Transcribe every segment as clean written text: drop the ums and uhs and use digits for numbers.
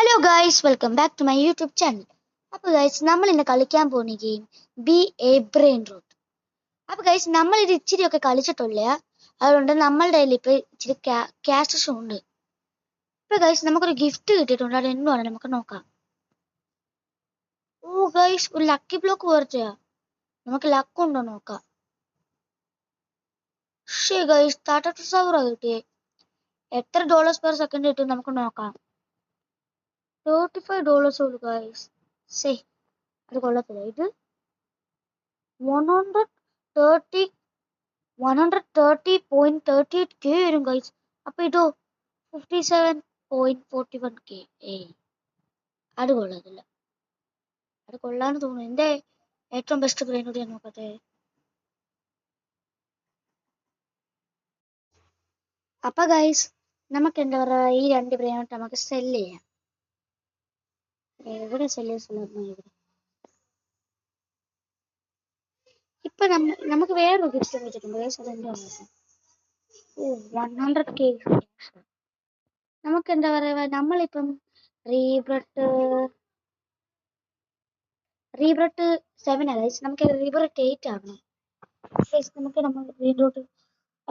Hello guys, welcome back to my YouTube channel. അപ്പോൾ guys, നമ്മൾ ഇന്ന് കളിക്കാൻ പോകുന്ന game be a brain rot. അപ്പോൾ ഗൈസ്, നമ്മൾ ഇത് ഇച്ചിരിയൊക്കെ കളിച്ചിട്ടുള്ള, അതുകൊണ്ട് നമ്മളുടെ കയ്യിൽ ഇപ്പോൾ ഇച്ചിരി ക്യാഷസ് ഉണ്ട്. ഇപ്പോൾ ഗൈസ്, നമുക്കൊരു ഗിഫ്റ്റ് കിട്ടിയിട്ടുണ്ട്. അത് എന്തുവാണ് നമുക്ക് നോക്കാം. ഓ ഗൈസ്, ഒരു ലക്കി ബ്ലോക്ക് പോലത്തെയാ. നമുക്ക് ലക്ക് ഉണ്ടോ നോക്കാം. ശരി ഗൈസ്, $32,000 കിട്ടിയേ. എത്ര ഡോളേഴ്സ് പെർ സെക്കൻഡ് കിട്ടും നമുക്ക് നോക്കാം. $35 ഉള്ളൂ ഗൈസ്. സേ അത് കൊള്ളത്തില്ല. ഇത് 130.38k വരും ഗൈസ്. അപ്പൊ ഇതോ 57.41k. അത് കൊള്ളത്തില്ല. അത് കൊള്ളാന്ന് തോന്നുന്നു. എന്റെ ഏറ്റവും ബെസ്റ്റ് ബ്രെയിൻ കൂടി ഞാൻ നോക്കട്ടെ. അപ്പൊ ഗൈസ്, നമുക്ക് എന്താ പറയാ, ഈ രണ്ട് ബ്രെയിൻ നമുക്ക് സെല് ചെയ്യാം. എവിടെ സെല് ചെയ്യാൻ? ഇപ്പൊ നമുക്ക് വേറൊരു ഗിഫ്റ്റ് വെച്ചിട്ടുണ്ട് ഗൈസ്. അതെന്താണ്? 100k. നമുക്ക് എന്താ പറയാ, നമ്മളിപ്പം റീബ്രട്ട് 7 ഗൈസ്. നമുക്ക് റീബ്രട്ട് 8 ആകണം. നമുക്ക് ബ്രെയിൻ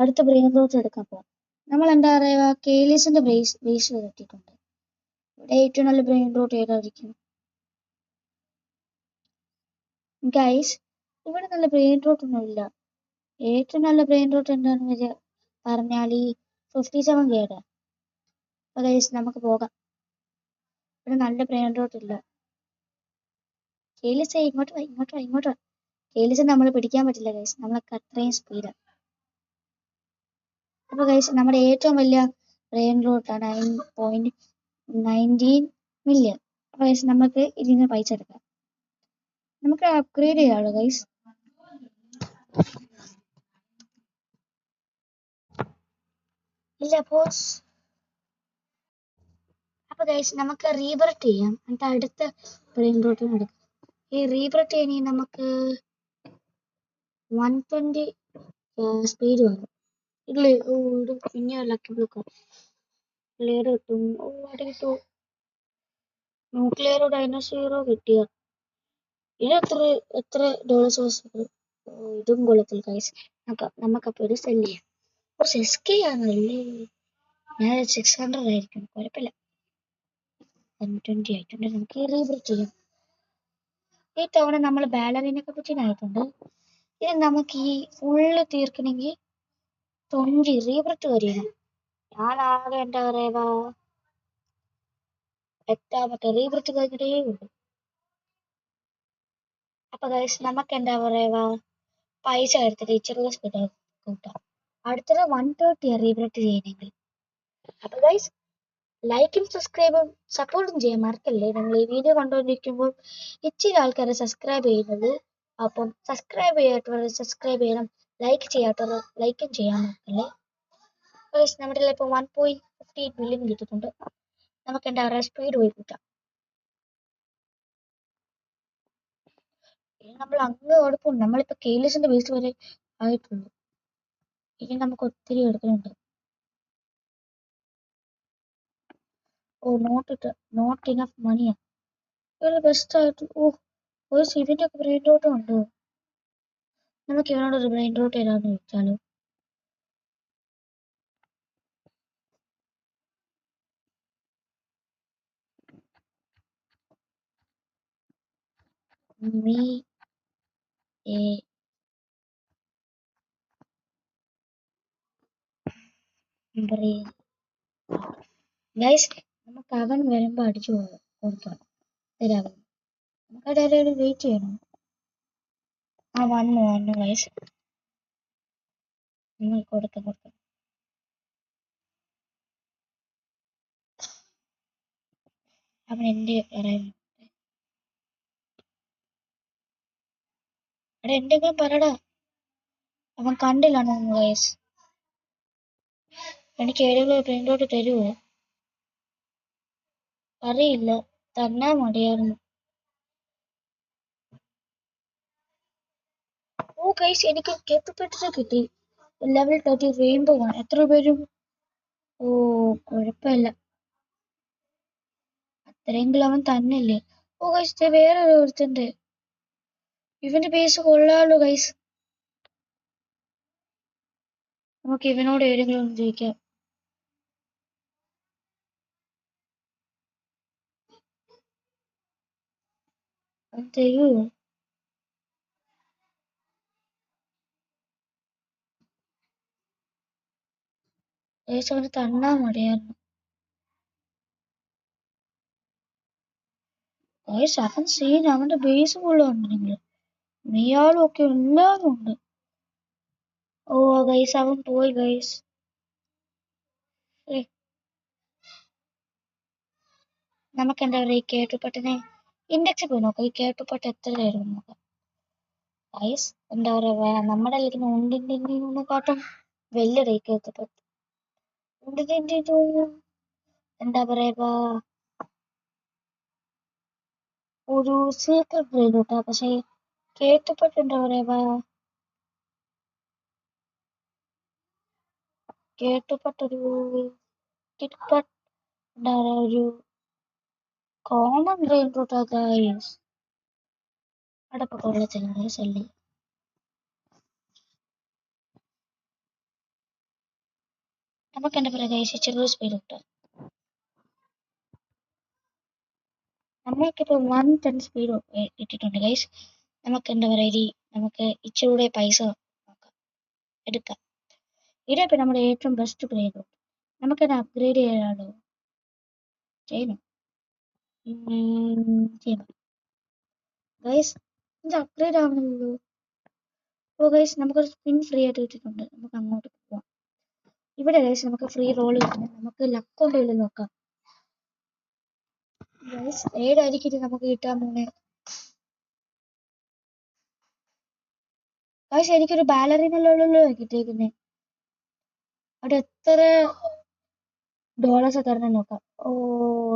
അടുത്ത ബ്രെയിൻ റോട്ട് എടുക്കാൻ പോകാം. നമ്മൾ എന്താ പറയുക, കേലീസിന്റെ ബേസ് കിട്ടിയിട്ടുണ്ട്. ഇവിടെ ഏറ്റവും നല്ല ബ്രെയിൻ റോട്ട് ഏതായിരിക്കും ഗൈസ്? ഇവിടെ നല്ല ബ്രെയിൻ റോട്ട് ഒന്നും ഇല്ല. ഏറ്റവും നല്ല ബ്രെയിൻ റോട്ട് എന്താണെന്ന് പറഞ്ഞാൽ ഈ 57k. അപ്പൊ ഗൈസ്, നമുക്ക് പോകാം. ഇവിടെ നല്ല ബ്രെയിൻ റോട്ട് ഇല്ല. കേലീസ് ഇങ്ങോട്ട് വാ. കേലീസ് നമ്മൾ പിടിക്കാൻ പറ്റില്ല ഗൈസ്, നമ്മളൊക്കെ അത്രയും സ്പീഡാണ്. അപ്പൊ ഗൈസ്, നമ്മുടെ ഏറ്റവും വലിയ ബ്രെയിൻ റോട്ടാണ് 9.19 മില്യൺ. അപ്പൊ ഗൈസ്, നമുക്ക് ഇതിന് പൈസ എടുക്കാം. നമുക്ക് അപ്ഗ്രേഡ് ചെയ്യാമല്ലോ ഗൈസ്. ഇല്ല ബോസ്. അപ്പൊ ഗൈസ്, നമുക്ക് റീബർട്ട് ചെയ്യാം. എന്നിട്ട് അടുത്ത ബ്രെയിൻ റോട്ടിന് എടുക്കാം. ഈ റീബർട്ട് ചെയ്യണേ നമുക്ക് 120 സ്പീഡ് വേണം. ഇത് പിന്നെ ലക്കി ബ്ലോക്ക് ക്ലിയർ കിട്ടും. അത് കിട്ടും. ന്യൂക്ലിയർ ഡൈനോസീറോ കിട്ടിയ ഇത് എത്ര ഡോളേഴ്സ്? ഇതും കൊള്ളത്തിൽ ഗൈസ്. നമുക്കപ്പോൾ ഇത് സെല് ചെയ്യാം. കുറച്ച് SK ആണല്ലേ. ഞാൻ 600 ആയിരിക്കും. കുഴപ്പമില്ല. 120 ആയിട്ടുണ്ട്. നമുക്ക് റീബ്രേറ്റ് ചെയ്യാം. ഈ തവണ നമ്മൾ ബാലറിനെ കുറിച്ചായിട്ടുണ്ട്. ഇത് നമുക്ക് ഈ ഫുള്ള് തീർക്കണമെങ്കിൽ 20 റീബ്രേറ്റ് വരികയാണ്. ഞാൻ ആകെ എന്താ പറയുക, എട്ടാമത്തെ റീബ്രേറ്റ് കഴിഞ്ഞിട്ടേ ഉള്ളൂ. അപ്പൊ ഗൈസ്, നമുക്ക് എന്താ പറയുക, പൈസ എടുത്തിട്ട് ചെറിയ സ്പീഡ് കൂട്ടാം. അടുത്തത് 130 റീബ്രേറ്റ് ചെയ്യണമെങ്കിൽ. അപ്പൊ ഗൈസ്, ലൈക്കും സബ്സ്ക്രൈബും സപ്പോർട്ടും ചെയ്യാൻ മറക്കല്ലേ. നിങ്ങൾ ഈ വീഡിയോ കണ്ടുകൊണ്ടിരിക്കുമ്പോൾ ഇച്ചിരി ആൾക്കാരെ സബ്സ്ക്രൈബ് ചെയ്യുന്നത്. അപ്പം സബ്സ്ക്രൈബ് ചെയ്യാത്തവർ സബ്സ്ക്രൈബ് ചെയ്യണം, ലൈക്ക് ചെയ്യാത്തവർ ലൈക്കും ചെയ്യാൻ മറക്കല്ലേ. നമ്മുടെ ഇപ്പോൾ 1.58 മില്യൺ കിട്ടിയിട്ടുണ്ട്. നമുക്ക് എന്താ പറയുക, സ്പീഡ് പോയി കൂട്ടാം. നമ്മൾ അങ്ങ് കൊടുക്കും. നമ്മളിപ്പോ കേലീസിന്റെ ബേസ് വരെ ആയിട്ടുള്ളൂ. ഇനി നമുക്ക് ഒത്തിരി എടുക്കുന്നുണ്ട്. നോട്ട് ഇനഫ് മണിയാ. ഇത് ബെസ്റ്റ് ആയിട്ട്. ഒരു ഇതിന്റെ ഒക്കെ ബ്രെയിൻ റോട്ടും ഉണ്ടോ? നമുക്ക് ഇവനോട് ഒരു ബ്രെയിൻ റോട്ട് ഏതാന്ന് ചോദിച്ചാലോ. Me a brain guys. നമുക്ക് അവൻ വരുമ്പോ അടിച്ചു കൊടുക്കണം. തരാമോ? നമുക്കത് വെയിറ്റ് ചെയ്യണം. വന്നു ഗൈസ്. നിങ്ങൾ കൊടുക്കാം. അവൻ എന്റെ പറയുന്നു. അവിടെ എന്തെങ്കിലും പറടാ. അവൻ കണ്ടില്ലാണോ ഗൈസ്? എനിക്ക് ഏതെങ്കിലും ബ്രെയിൻ റോട്ട് തരുമോ? അറിയില്ല, തന്നാ മതിയായിരുന്നു. ഗൈസ്, എനിക്ക് കേപ്പബിലിറ്റി കിട്ടി. ലെവൽ 30 റെയിൻബോ ആണ്. എത്ര പേരും? കുഴപ്പമില്ല. ഇത്രയെങ്കിലും അവൻ തന്നില്ലേ. ഓ ഗൈസ് വേറെ ഒരുത്തുണ്ട്. ഇവന്റെ പേസ് കൊള്ളാലോ ഗൈസ്. നമുക്ക് ഇവനോട് ഏതെങ്കിലും ഒന്ന് ചോദിക്കാം. അത് തരുമോ? ഗൈസ് അവന് തന്നാ മതിയായിരുന്നു. ഗൈസ് അവൻ സീൻ, അവന്റെ ബേസ് ഫുള്ളുണ്ട്. നീയാളും ഒക്കെ എല്ലാവരും ഉണ്ട്. ഓ ഗൈസ് അവൻ പോയി ഗൈസ്. നമുക്ക് എന്താ പറയുക, ഈ കേട്ടുപട്ടിനെ ഇൻഡെക്സിൽ പോയി നോക്കാം. ഈ കേട്ടുപട്ട് എത്ര തരും നോക്കാം ഗൈസ്. എന്താ പറയുക, നമ്മുടെ ഉണ്ടിനെക്കാട്ടും വലിയ റേറ്റ് കേട്ടുപട്ട്. എന്താ പറയുക, ഒരു സീക്രട്ട് ബ്രെയിൻ കിട്ടാ. പക്ഷെ കേട്ടുപട്ട് എന്താ പറയുക, കേട്ടുപട്ടൊരു കിട്ട്പട്ട് എന്താ പറയുക, ഒരു കോമൺ ബ്രെയിൻ റൂട്ടാ ഗൈസ്. അടപ്പൊക്കെ കൊള്ളത്തില്ല ശല്യം. നമുക്ക് എന്താ പറയുക ഗൈസ്, ചെറിയ സ്പീഡ് കിട്ടാം. നമ്മൾക്കിപ്പോൾ 110 സ്പീഡ് ഇട്ടിട്ടുണ്ട് ഗൈസ്. നമുക്ക് എന്താ പറയുക, നമുക്ക് ഇച്ചിരൂടെ പൈസ നോക്കാം, എടുക്കാം. ഇതേപ്പോൾ നമ്മുടെ ഏറ്റവും ബെസ്റ്റ് ബ്രെയിൻ റൂട്ട്. നമുക്കത് അപ്ഗ്രേഡ് ചെയ്യാനോ ചെയ്യണം. ചെയ്യണം ഗൈസ്. ഇത് അപ്ഗ്രേഡ് ആവണമല്ലോ. ഓ ഗൈസ് നമുക്കൊരു സ്പിൻ ഫ്രീ ആയിട്ട് കിട്ടിയിട്ടുണ്ട്. നമുക്ക് അങ്ങോട്ട് പോവാം. ഇവിടെ ഗൈസ് നമുക്ക് ഫ്രീ റോൾ കിട്ടുന്നത്. നമുക്ക് ലക്ക് കൊണ്ട് നോക്കാം ഗൈസ്, ഏതായിരിക്കും ഇത് നമുക്ക് കിട്ടാൻ പോകുന്നത്. ഗൈസ് എനിക്കൊരു ബാലറിനല്ലോ കിട്ടിയിരിക്കുന്നത്. അവിടെ എത്ര ഡോളേഴ്സ് തരണം നോക്കാം. ഓ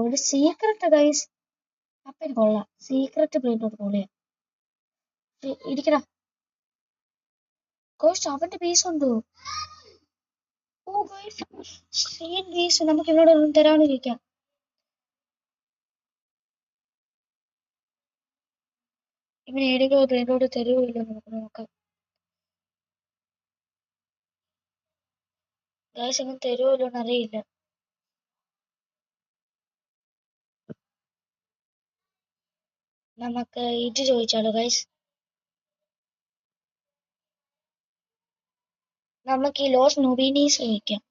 ഒരു സീക്രട്ട് ഗൈസ്. അപ്പം കൊള്ളാം, സീക്രട്ട് ബ്രെയിൻ പൊളിയാ. ഇരിക്കടാ ഗോസ്റ്റ്. അവന്റെ പീസ് ഉണ്ടോ? ഓ ഗൈസ് സെയിം പീസ് നമുക്ക് ഇവിടെ ഒന്നും തരാണ്ടിരിക്കാം. ഇവന് ഏതെങ്കിലും ബ്രെയിനോട് തരുമല്ലോ, നമുക്ക് നോക്കാം ഗൈസ്. ഇവൻ തരുമല്ലോ എന്നറിയില്ല. നമുക്ക് ഇത് ചോദിച്ചാലോ ഗൈസ്. നമുക്ക് ഈ ലോസ് നൊബീനീസ് ചോദിക്കാം.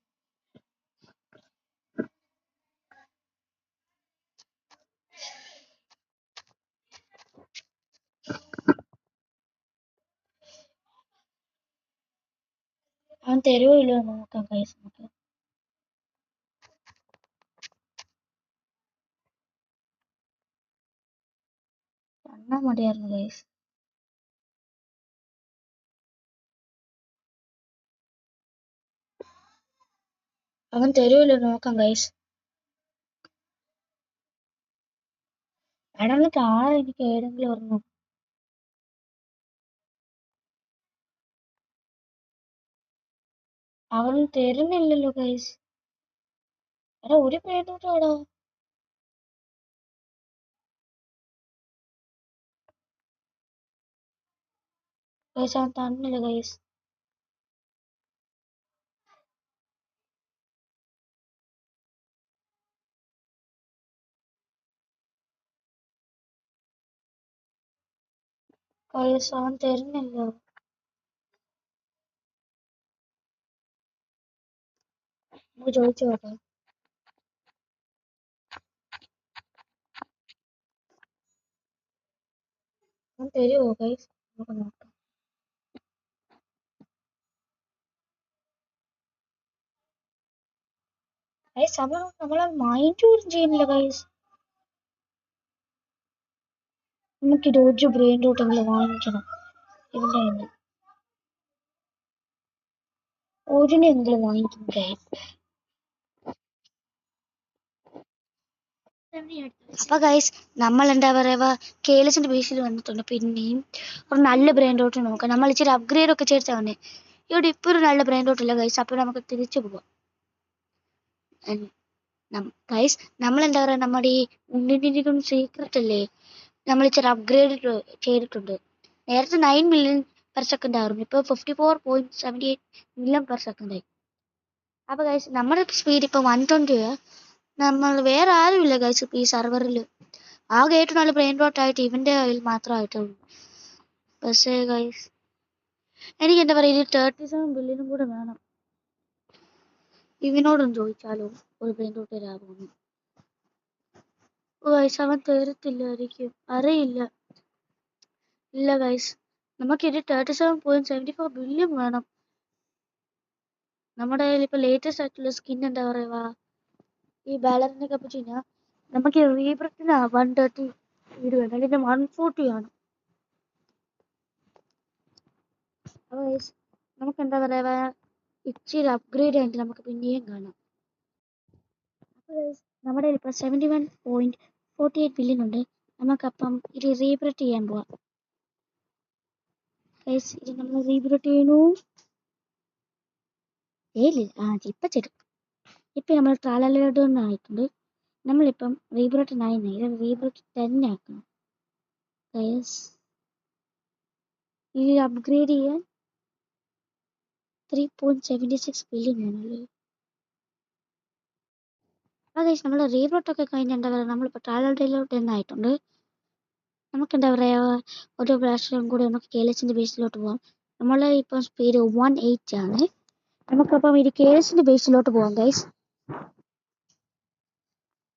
അവൻ തരുമല്ലോ നോക്കാം ഗൈസ്. നമുക്ക് തന്നാ മതിയായിരുന്നു ഗൈസ്. അവൻ തരുമല്ലോ നോക്കാം ഗൈസ്. അടന്ന് കാണാൻ എനിക്ക് ഏതെങ്കിലും ഒരെണ്ണം. അവൻ തരുന്നില്ലല്ലോ ഗൈസ്. എടാ ഒരു പേരോട്ടാടാ ഗൈസ്. അവൻ തന്നില്ല ഗൈസ്. ഗൈസ് അവൻ തരുന്നില്ല. നമുക്ക് ചോദിച്ചു നോക്കാം. അവൻ തരുമോ ഗൈസ്? നമുക്ക് നോക്കാം. ഗൈസ് അവൻ നമ്മളെ മൈൻഡ് പോലും ചെയ്യുന്നില്ല ഗൈസ്. നമുക്ക് ഒരു ബ്രെയിൻ റൂട്ടെങ്കിലും വാങ്ങിക്കണം. ഇവന്റെ കയ്യിൽ ഒരിനെങ്കിലും വാങ്ങിക്കണം ഗൈസ്. അപ്പൊ ഗൈസ് നമ്മൾ എന്താ പറയുക, കേലസിന്റെ ബേസിൽ വന്നിട്ടുണ്ട്. പിന്നെയും ഒരു നല്ല ബ്രെയിൻ റൂട്ട് നോക്കാം. നമ്മൾ ഇച്ചിരി അപ്ഗ്രേഡ് ഒക്കെ ചേർത്താൽ തന്നെ. ഇവിടെ ഇപ്പൊ ഒരു നല്ല ബ്രെയിൻ റൂട്ട് ഇല്ല ഗൈസ്. അപ്പൊ നമുക്ക് തിരിച്ചു പോവാം. ഗൈസ് നമ്മൾ എന്താ പറയുക, നമ്മുടെ ഈ ഉണ്ണിൻ്റെ സീക്രട്ട് അല്ലേ, നമ്മൾ ഇച്ചിരി അപ്ഗ്രേഡ് ചെയ്തിട്ടുണ്ട്. നേരത്തെ 9 മില്യൺ പെർ സെക്കൻഡ് ആയിരുന്നു, ഇപ്പോൾ 54.78 മില്യൺ പെർ സെക്കൻഡ് ആയി. അപ്പോൾ ഗൈസ് നമ്മുടെ സ്പീഡ് ഇപ്പോൾ 120. നമ്മൾ വേറെ ആരുമില്ല ഗൈസ് ഈ സെർവറിൽ. ആകെ ഏറ്റവും നല്ല ബ്രെയിൻ റോട്ട് ആയിട്ട് ഇവൻ്റെ കയ്യിൽ മാത്രമായിട്ടുള്ളൂ. പക്ഷേ ഗൈസ് എനിക്ക് എന്താ പറയുക, ഇത് 37 ബില്യണും കൂടെ വേണം. ഇവനോടൊന്ന് ചോദിച്ചാലോ ഒരു ബ്രെയിൻ റോട്ട് തരാമോ? ഗൈസ് അവൻ തരത്തില്ലായിരിക്കും, അറിയില്ല. ഇല്ല ഗൈസ്, നമുക്കിത് 37.74 ബില്യൺ വേണം. നമ്മുടെ കയ്യിൽ ഇപ്പോൾ ലേറ്റസ്റ്റ് ആയിട്ടുള്ള സ്കിൻ എന്താ പറയുക, ഈ ബാലറിൻ്റെ കപ്പച്ചിന് നമുക്ക് റീബ്രത്തിന് 130 സ്പീഡ് വേണം, അല്ലെങ്കിൽ 140 ആണ്. അപ്പോൾ ഗൈസ് നമുക്ക് എന്താ പറയുക, ഇച്ചിരി അപ്ഗ്രേഡ് ആയിട്ട് നമുക്ക് പിന്നെയും കാണാം. അപ്പോൾ ഗൈസ് നമ്മുടെ കയ്യിൽ ഇപ്പോൾ 71.48 ബില്യൺ ഉണ്ട്. നമുക്കപ്പം ഇത് റീബ്രറ്റ് ചെയ്യാൻ പോവാം. ഗൈസ് ഇത് നമ്മൾ റീബ്രറ്റ് ചെയ്യുന്നു. ഇപ്പം ചെയ്തു. ഇപ്പം നമ്മൾ ട്രാലലോഡ് ആയിട്ടുണ്ട്. നമ്മളിപ്പം റീബ്രട്ട് 9 ഇത് റീബ്രട്ട് 10 ആക്കണം. ഗൈസ് ഇത് അപ്ഗ്രേഡ് ചെയ്യാൻ 3.76 ബില്യൺ വേണമല്ലേ. അപ്പോൾ ഗൈസ് നമ്മൾ റീബ്രട്ടൊക്കെ കഴിഞ്ഞ് എന്താ പറയുക, നമ്മളിപ്പോൾ ട്രാലലോഡ് 10 ആയിട്ടുണ്ട്. നമുക്ക് എന്താ പറയുക, ഒരു പ്രാവശ്യം കൂടി നമുക്ക് കേലസിൻ്റെ ബേസിലോട്ട് പോകാം. നമ്മൾ ഇപ്പം സ്പീഡ് 180 ആണ്. നമുക്കപ്പം ഇത് കേലസിൻ്റെ ബേസിലോട്ട് പോകാം ഗൈസ്.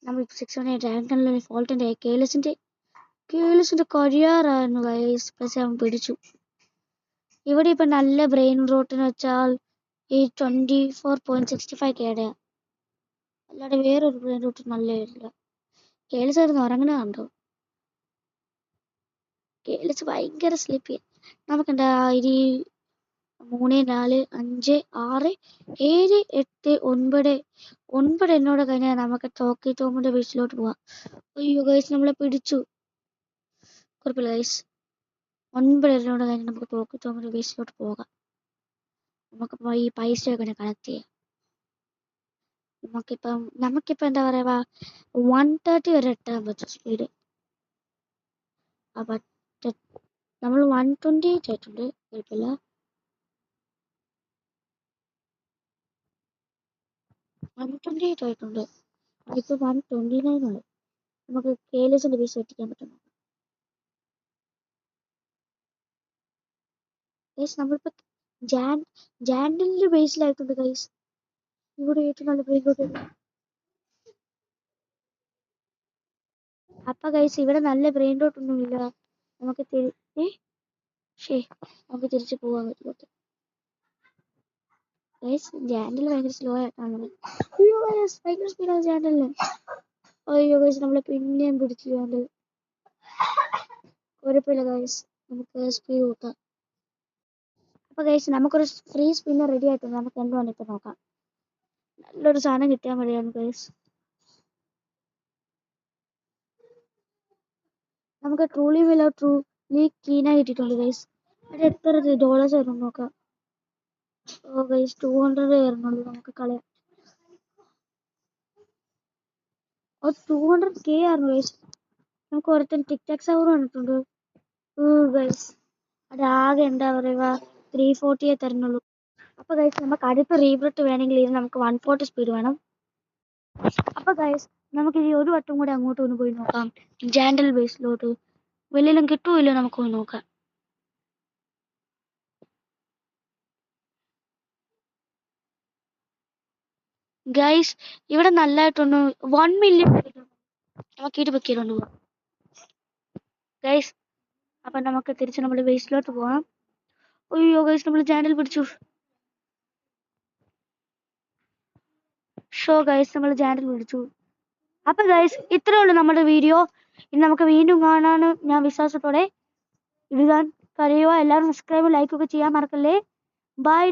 നമ്മൾ 618 റാങ്ക് ഫോൾട്ടിൻ്റെ കേലസിൻ്റെ കഴിയാറായിരുന്നു ഗൈസ്. പക്ഷേ അവൻ പിടിച്ചു. ഇവിടെ ഇപ്പം നല്ല ബ്രെയിൻ റോട്ടിന് വെച്ചാൽ ഈ 24.65K അല്ലാതെ വേറൊരു ബ്രെയിൻ റോട്ട് നല്ലതില്ല. കേലസ് ആയിരുന്നു ഉറങ്ങണ കണ്ടോ. കേലസ് ഭയങ്കര സ്ലിപ്പി. നമുക്കെന്താ ഇത് 3, 4, 5, 6, 7, 8, 9 എന്നോട് കഴിഞ്ഞാൽ നമുക്ക് ടോക്കി ടോമിൻ്റെ ബേസിലോട്ട് പോവാം. അയ്യോ ഗൈസ് നമ്മളെ പിടിച്ചു. കുഴപ്പമില്ല ഗൈസ്, 9 എന്നോട് കഴിഞ്ഞാൽ നമുക്ക് ടോക്കി ടോമിൻ്റെ ബേസിലോട്ട് പോകാം. നമുക്കിപ്പോൾ ഈ പൈസയൊക്കെ കളക്ട് ചെയ്യാം. നമുക്കിപ്പോൾ എന്താ പറയുക, 130 വരെ എത്താൻ പറ്റും സ്പീഡ്. അപ്പം നമ്മൾ 128 ആയിട്ടുണ്ട്. കുഴപ്പമില്ല. 128 ആയിട്ടുണ്ട്. ഇപ്പോൾ 129 ആയി. നമുക്ക് കേലസിൻ്റെ ബേസ് എത്തിക്കാൻ പറ്റുന്നു. ഗൈസ് നമ്മളിപ്പോൾ ജാൻഡലിൻ്റെ ബേസിലായിട്ടുണ്ട് ഗൈസ്. ഇവിടെ ഏറ്റവും നല്ല ബ്രെയിൻ റോട്ട്. അപ്പം ഗൈസ് ഇവിടെ നല്ല ബ്രെയിൻ റോട്ട് ഒന്നുമില്ല. നമുക്ക് നമുക്ക് തിരിച്ച് പോകാൻ പറ്റും. ഗൈസ് ജാൻഡൽ ഭയങ്കര സ്ലോ ആയിട്ടാണ്. അയ്യോ ഗൈസ് ഭയങ്കര സ്പീഡാണ് ജാൻഡലിന്. അയ്യോ ഗൈസ് നമ്മളെ പിന്നെയും പിടിച്ചു ജാൻഡൽ. കുഴപ്പമില്ല ഗൈസ്, നമുക്ക് സ്പീഡ് കൂട്ടാം. അപ്പോൾ ഗൈസ് നമുക്കൊരു ഫ്രീ സ്പിന്നർ റെഡി ആയിട്ടുണ്ട്. നമുക്ക് എന്തുവാണ് ഇപ്പം നോക്കാം. നല്ലൊരു സാധനം കിട്ടിയാൽ മതിയാണ് ഗൈസ്. നമുക്ക് ട്രൂലി വില ട്രൂലി കീന കിട്ടിയിട്ടുണ്ട് ഗൈസ്. അത് എത്ര ഡോളേഴ്സ് ആയിരുന്നു നോക്കാം. ഓ ഗൈസ് 200 ആയിരുന്നുള്ളൂ. നമുക്ക് കളയാം. 200K ആയിരുന്നു ഗൈസ്. നമുക്ക് ഒരുത്തൻ ടിക് ടാക് സവർ വന്നിട്ടുണ്ട് ഗൈസ്. അതാകെ എന്താ പറയുക 340 തരുന്നുള്ളൂ. അപ്പോൾ ഗൈസ് നമുക്ക് അടുത്ത റീബ്രട്ട് വേണമെങ്കിൽ ഇത് നമുക്ക് 140 സ്പീഡ് വേണം. അപ്പോൾ ഗൈസ് നമുക്ക് ഈ ഒരു വട്ടം കൂടി അങ്ങോട്ട് ഒന്ന് പോയി നോക്കാം. ജാൻഡൽ ബേസിലോട്ട് വലിയെല്ലാം കിട്ടുമില്ലോ, നമുക്ക് പോയി നോക്കാം. ഗൈസ് ഇവിടെ നല്ലതായിട്ടൊന്ന് 1 മില്യൺ നമുക്ക് ഇത് വെക്കിയിട്ടുണ്ട് ഗൈസ്. അപ്പം നമുക്ക് തിരിച്ച് നമ്മുടെ ബേസിലോട്ട് പോകാം. അയ്യോ ഗൈസ് നമ്മൾ ജാൻഡൽ പിടിച്ചു. ഗൈസ് നമ്മൾ ജാൻഡൽ പിടിച്ചു. അപ്പം ഗൈസ് ഇത്രയേ ഉള്ളൂ നമ്മുടെ വീഡിയോ. ഇനി നമുക്ക് വീണ്ടും കാണാൻ ഞാൻ വിശ്വാസത്തോടെ ഇടാൻ കഴിയുക. എല്ലാവരും സബ്സ്ക്രൈബ് ലൈക്കൊക്കെ ചെയ്യാൻ മറക്കല്ലേ. ബൈ.